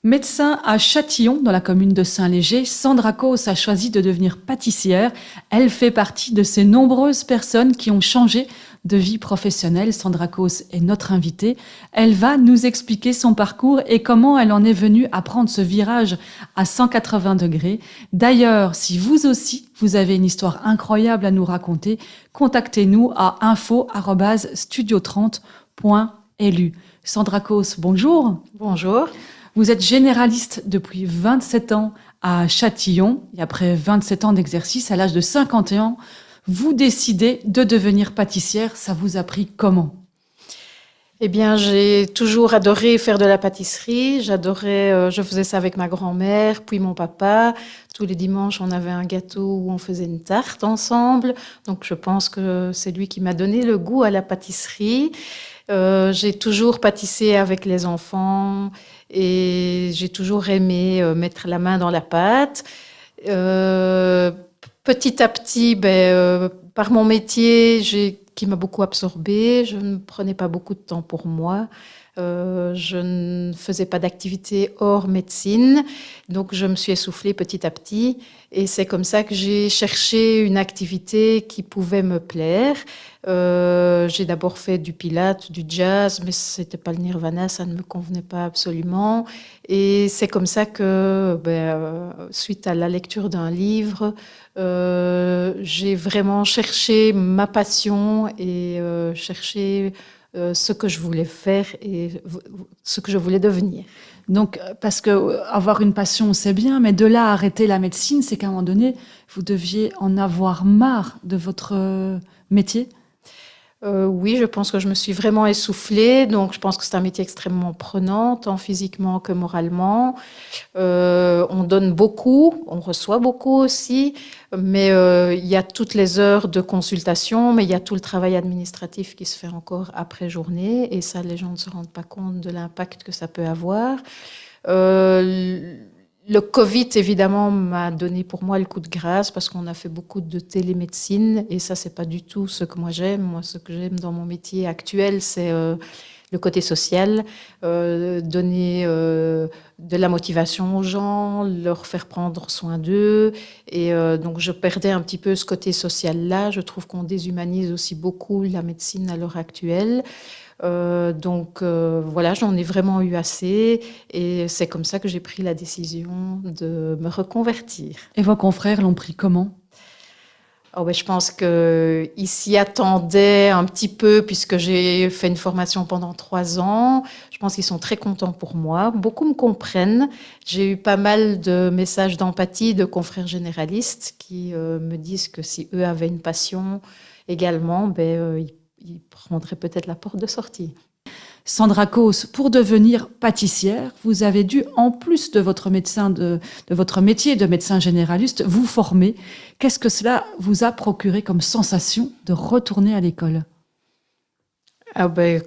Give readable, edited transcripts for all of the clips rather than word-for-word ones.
Médecin à Châtillon, dans la commune de Saint-Léger, Sandra Causse a choisi de devenir pâtissière. Elle fait partie de ces nombreuses personnes qui ont changé de vie professionnelle. Sandra Causse est notre invitée. Elle va nous expliquer son parcours et comment elle en est venue à prendre ce virage à 180 degrés. D'ailleurs, si vous aussi, vous avez une histoire incroyable à nous raconter, contactez-nous à info@studio30.lu. Sandra Causse, bonjour. Bonjour. Vous êtes généraliste depuis 27 ans à Châtillon et après 27 ans d'exercice, à l'âge de 51 ans, vous décidez de devenir pâtissière. Ça vous a pris comment ? Eh bien, j'ai toujours adoré faire de la pâtisserie. Je faisais ça avec ma grand-mère, puis mon papa. Tous les dimanches, on avait un gâteau où on faisait une tarte ensemble. Donc, je pense que c'est lui qui m'a donné le goût à la pâtisserie. J'ai toujours pâtissé avec les enfants et j'ai toujours aimé mettre la main dans la pâte. Petit à petit, par mon métier, qui m'a beaucoup absorbée, je ne prenais pas beaucoup de temps pour moi. Je ne faisais pas d'activité hors médecine, donc je me suis essoufflée petit à petit. Et c'est comme ça que j'ai cherché une activité qui pouvait me plaire. J'ai d'abord fait du pilates, du jazz, mais c'était pas le nirvana, ça ne me convenait pas absolument. Et c'est comme ça que, suite à la lecture d'un livre, j'ai vraiment cherché ma passion et cherché ce que je voulais faire et ce que je voulais devenir. Donc, parce que avoir une passion, c'est bien, mais de là à arrêter la médecine, c'est qu'à un moment donné, vous deviez en avoir marre de votre métier. Oui, je pense que je me suis vraiment essoufflée. Donc, je pense que c'est un métier extrêmement prenant, tant physiquement que moralement. On donne beaucoup, on reçoit beaucoup aussi, mais il y a toutes les heures de consultation, mais il y a tout le travail administratif qui se fait encore après journée. Et ça, les gens ne se rendent pas compte de l'impact que ça peut avoir. Le Covid, évidemment, m'a donné pour moi le coup de grâce parce qu'on a fait beaucoup de télémédecine et ça, c'est pas du tout ce que moi j'aime. Moi, ce que j'aime dans mon métier actuel, c'est le côté social, donner de la motivation aux gens, leur faire prendre soin d'eux. Et donc, je perdais un petit peu ce côté social-là. Je trouve qu'on déshumanise aussi beaucoup la médecine à l'heure actuelle. Voilà, j'en ai vraiment eu assez et c'est comme ça que j'ai pris la décision de me reconvertir. Et vos confrères l'ont pris comment ? Je pense qu'ils s'y attendaient un petit peu puisque j'ai fait une formation pendant 3 ans. Je pense qu'ils sont très contents pour moi. Beaucoup me comprennent. J'ai eu pas mal de messages d'empathie de confrères généralistes qui me disent que si eux avaient une passion également, ils prendraient peut-être la porte de sortie. Sandra Causse, pour devenir pâtissière, vous avez dû, en plus de votre votre métier de médecin généraliste, vous former. Qu'est-ce que cela vous a procuré comme sensation de retourner à l'école ?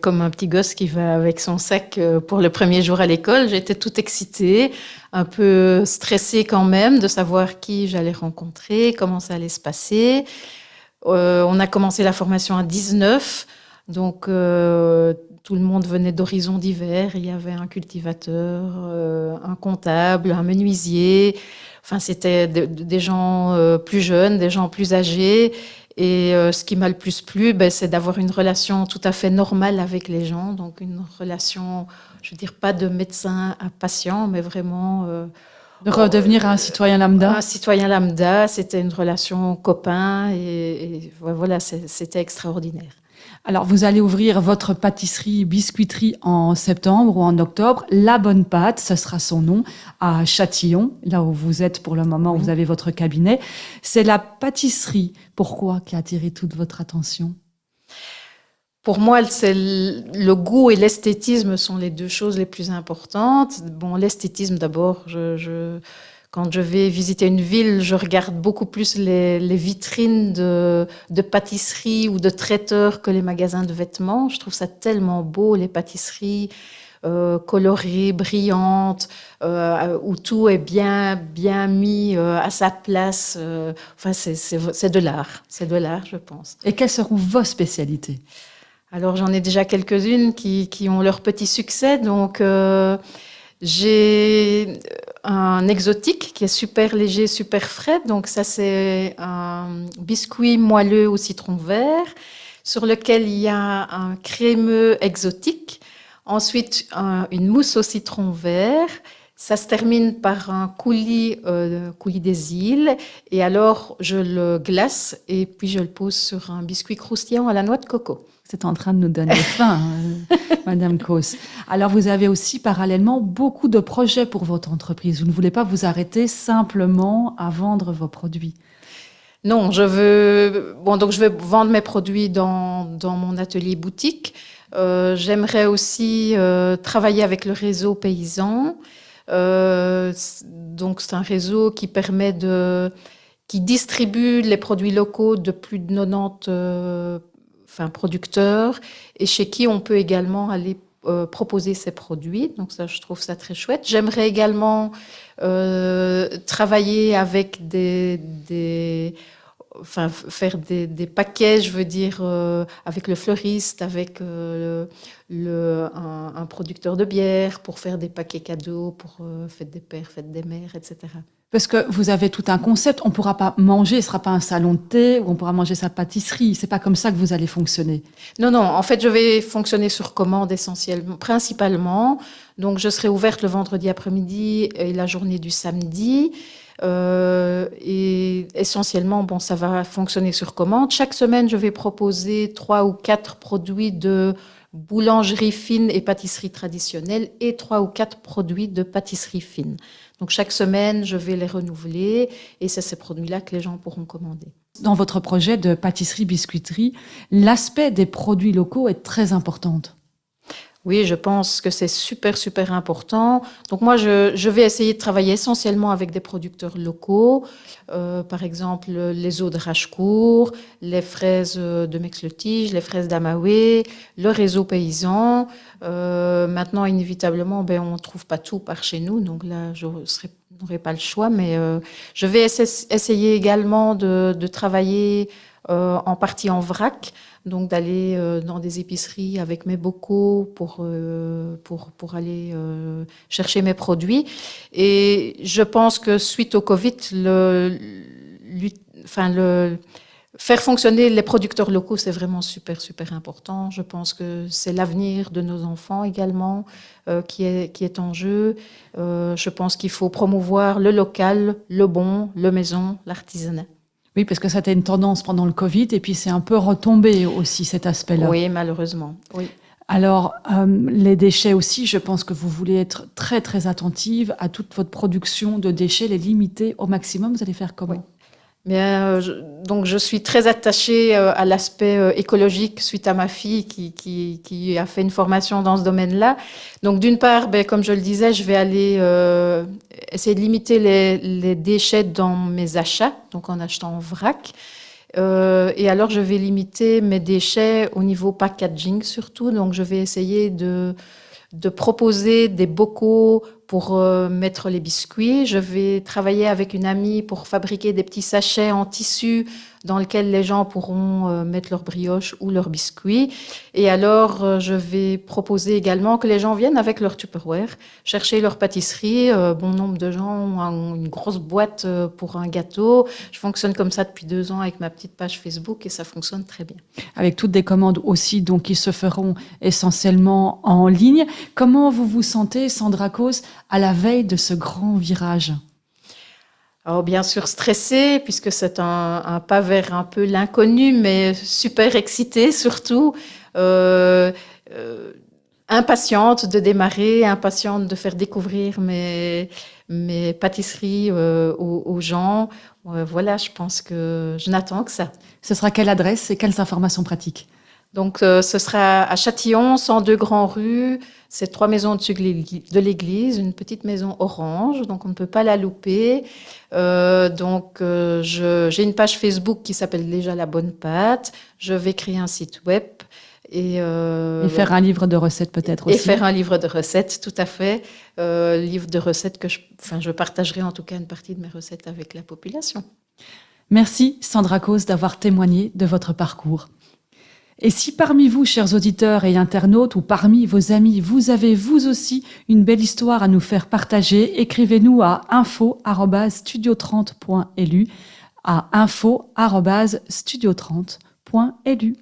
Comme un petit gosse qui va avec son sac pour le premier jour à l'école, j'étais toute excitée, un peu stressée quand même de savoir qui j'allais rencontrer, comment ça allait se passer. On a commencé la formation à 19, donc tout le monde venait d'horizons divers. Il y avait un cultivateur, un comptable, un menuisier. Enfin, c'était des gens plus jeunes, des gens plus âgés. Et ce qui m'a le plus plu, c'est d'avoir une relation tout à fait normale avec les gens. Donc une relation, je veux dire, pas de médecin à patient, mais vraiment... de redevenir un citoyen lambda ? Un citoyen lambda, c'était une relation copain et voilà, c'était extraordinaire. Alors, vous allez ouvrir votre pâtisserie-biscuiterie en septembre ou en octobre. La Bonne Pâte, ce sera son nom, à Châtillon, là où vous êtes pour le moment, où vous avez votre cabinet. C'est la pâtisserie, pourquoi, qui a attiré toute votre attention ? Pour moi, c'est le goût et l'esthétisme sont les deux choses les plus importantes. Bon, l'esthétisme d'abord, quand je vais visiter une ville, je regarde beaucoup plus les vitrines de pâtisseries ou de traiteurs que les magasins de vêtements. Je trouve ça tellement beau, les pâtisseries colorées, brillantes, où tout est bien mis à sa place. C'est de l'art. C'est de l'art, je pense. Et quelles seront vos spécialités ? Alors, j'en ai déjà quelques-unes qui ont leur petit succès. Donc, J'ai un exotique qui est super léger, super frais. Donc ça, c'est un biscuit moelleux au citron vert sur lequel il y a un crémeux exotique. Ensuite, une mousse au citron vert. Ça se termine par un coulis des îles. Et alors, je le glace et puis je le pose sur un biscuit croustillant à la noix de coco. C'est en train de nous donner faim, Madame Causse. Alors, vous avez aussi parallèlement beaucoup de projets pour votre entreprise. Vous ne voulez pas vous arrêter simplement à vendre vos produits. Non, je veux vendre mes produits dans mon atelier boutique. J'aimerais aussi travailler avec le réseau paysan. Donc, c'est un réseau qui distribue les produits locaux de plus de 90 producteurs et chez qui on peut également aller proposer ces produits. Donc ça, je trouve ça très chouette. J'aimerais également travailler avec faire des paquets, je veux dire, avec le fleuriste, avec un producteur de bière pour faire des paquets cadeaux pour fête des pères, fête des mères, etc. Parce que vous avez tout un concept, on ne pourra pas manger, ce ne sera pas un salon de thé où on pourra manger sa pâtisserie. C'est pas comme ça que vous allez fonctionner. Non, en fait, je vais fonctionner sur commande principalement. Donc, je serai ouverte le vendredi après-midi et la journée du samedi. Et essentiellement, ça va fonctionner sur commande. Chaque semaine, je vais proposer 3 ou 4 produits de boulangerie fine et pâtisserie traditionnelle et 3 ou 4 produits de pâtisserie fine. Donc, chaque semaine, je vais les renouveler et c'est ces produits-là que les gens pourront commander. Dans votre projet de pâtisserie-biscuiterie, l'aspect des produits locaux est très important. Oui, je pense que c'est super, super important. Donc moi, je vais essayer de travailler essentiellement avec des producteurs locaux. Par exemple, les eaux de Rachecourt, les fraises de Mex-le-Tige, les fraises d'Amaoué, le réseau paysan. Maintenant, inévitablement, on ne trouve pas tout par chez nous. Donc là, je n'aurai pas le choix. Mais je vais essayer également de travailler en partie en vrac. Donc d'aller dans des épiceries avec mes bocaux pour aller chercher mes produits. Et je pense que suite au Covid, faire fonctionner les producteurs locaux, c'est vraiment super, super important. Je pense que c'est l'avenir de nos enfants également qui est en jeu. Je pense qu'il faut promouvoir le local, le bon, le maison, l'artisanat. Oui, parce que ça a été une tendance pendant le Covid et puis c'est un peu retombé aussi cet aspect-là. Oui, malheureusement, oui. Alors, les déchets aussi, je pense que vous voulez être très, très attentive à toute votre production de déchets, les limiter au maximum. Vous allez faire comment ? Oui. Bien, donc je suis très attachée à l'aspect écologique suite à ma fille qui a fait une formation dans ce domaine-là. Donc d'une part, comme je le disais, je vais aller essayer de limiter les déchets dans mes achats, donc en achetant en vrac. Et alors je vais limiter mes déchets au niveau packaging surtout. Donc je vais essayer de proposer des bocaux pour mettre les biscuits. Je vais travailler avec une amie pour fabriquer des petits sachets en tissu dans lesquels les gens pourront mettre leurs brioches ou leurs biscuits. Et alors, je vais proposer également que les gens viennent avec leur Tupperware, chercher leur pâtisserie. Bon nombre de gens ont une grosse boîte pour un gâteau. Je fonctionne comme ça depuis 2 ans avec ma petite page Facebook et ça fonctionne très bien. Avec toutes des commandes aussi, donc, qui se feront essentiellement en ligne. Comment vous vous sentez, Sandra Causse, à la veille de ce grand virage ? Alors bien sûr stressée, puisque c'est un pas vers un peu l'inconnu, mais super excitée surtout. Impatiente de démarrer, impatiente de faire découvrir mes pâtisseries aux gens. Voilà, je pense que je n'attends que ça. Ce sera quelle adresse et quelles informations pratiques ? Donc, ce sera à Châtillon, 102 Grand Rue. C'est 3 maisons au-dessus de l'église, une petite maison orange, donc on ne peut pas la louper. J'ai une page Facebook qui s'appelle déjà La Bonne Pâte. Je vais créer un site web. Et faire un livre de recettes peut-être aussi. Et faire un livre de recettes, tout à fait. Livre de recettes que je partagerai en tout cas une partie de mes recettes avec la population. Merci Sandra Causse d'avoir témoigné de votre parcours. Et si parmi vous, chers auditeurs et internautes, ou parmi vos amis, vous avez vous aussi une belle histoire à nous faire partager, écrivez-nous à info@studio30.lu, à info@studio30.lu.